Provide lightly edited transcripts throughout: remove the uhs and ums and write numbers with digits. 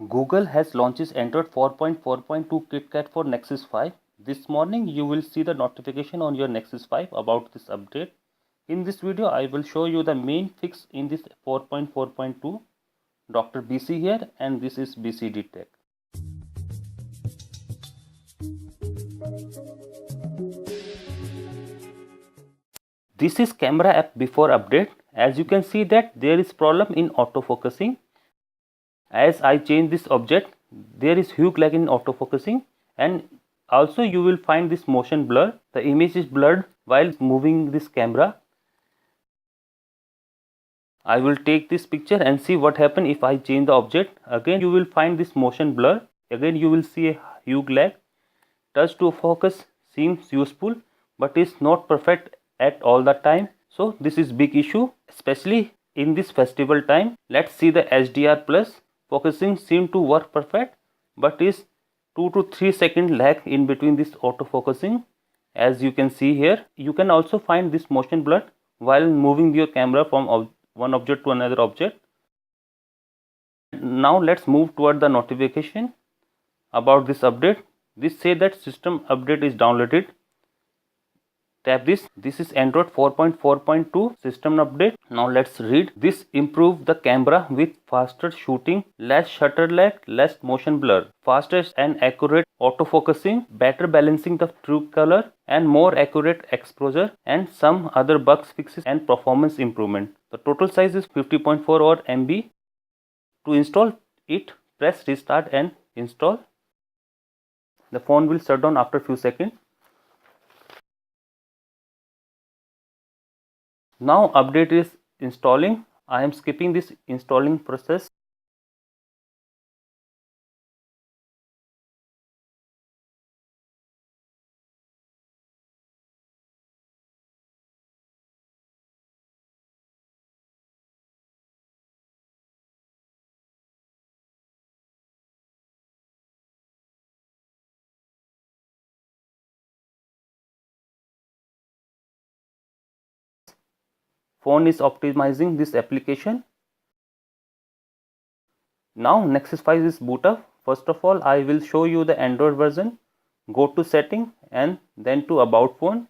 Google has launched Android 4.4.2 KitKat for Nexus 5. This morning you will see the notification on your Nexus 5 about this update. In this video I will show you the main fix in this 4.4.2. Dr. BC here and this is BCD Tech. This is camera app before update. As you can see that there is problem in autofocusing. As I change this object, there is huge lag in autofocusing, and also you will find this motion blur. The image is blurred while moving this camera. I will take this picture and see what happens if I change the object. Again you will find this motion blur. Again you will see a huge lag. Touch to focus seems useful but is not perfect at all the time. So this is big issue, especially in this festival time. Let's see the HDR plus. Focusing seems to work perfect but is 2 to 3 second lag in between this autofocusing. As you can see here, you can also find this motion blur while moving your camera from one object to another object. Now let's move toward the notification about this update. This say that system update is downloaded. Tap this. This is Android 4.4.2 system update. Now let's read. This improve the camera with faster shooting, less shutter lag, less motion blur, faster and accurate autofocusing, better balancing the true color, and more accurate exposure, and some other bugs fixes and performance improvement. The total size is 50.4 MB. To install it, press restart and install. The phone will shut down after few seconds. Now update is installing. I am skipping this installing process. Phone is optimizing this application. Now Nexus 5 is boot up. First of all, I will show you the Android version. Go to setting and then to about phone.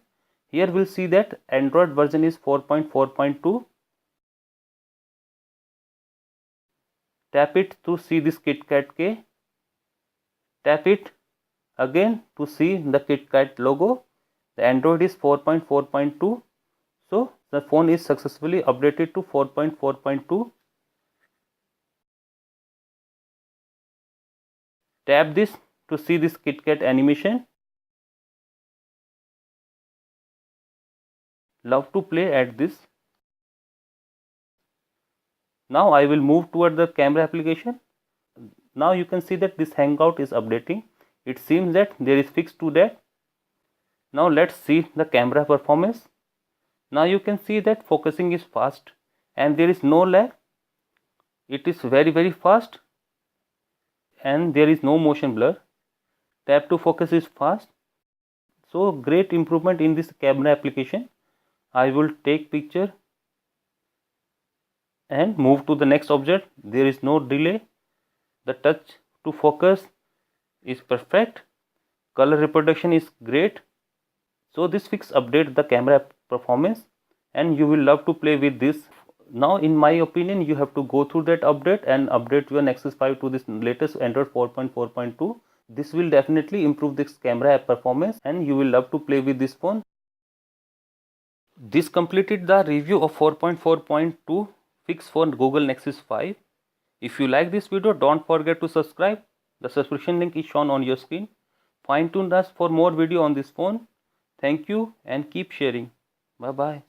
Here we'll see that Android version is 4.4.2. Tap it to see this KitKat K. Tap it again to see the KitKat logo. The Android is 4.4.2. So the phone is successfully updated to 4.4.2. Tap this to see this KitKat animation. Love to play at this. Now I will move toward the camera application. Now you can see that this Hangout is updating. It seems that there is fix to that. Now let's see the camera performance. Now you can see that focusing is fast and there is no lag. It is very fast and there is no motion blur. Tap to focus is fast. So great improvement in this camera application. I will take picture and move to the next object. There is no delay. The touch to focus is perfect. Color reproduction is great. So this fix update the camera performance and you will love to play with this. Now in my opinion you have to go through that update and update your Nexus 5 to this latest Android 4.4.2. This will definitely improve this camera performance and you will love to play with this phone. This completed the review of 4.4.2 fix for Google Nexus 5. If you like this video, don't forget to subscribe. The subscription link is shown on your screen. Fine tune us for more video on this phone. Thank you and keep sharing. Bye bye.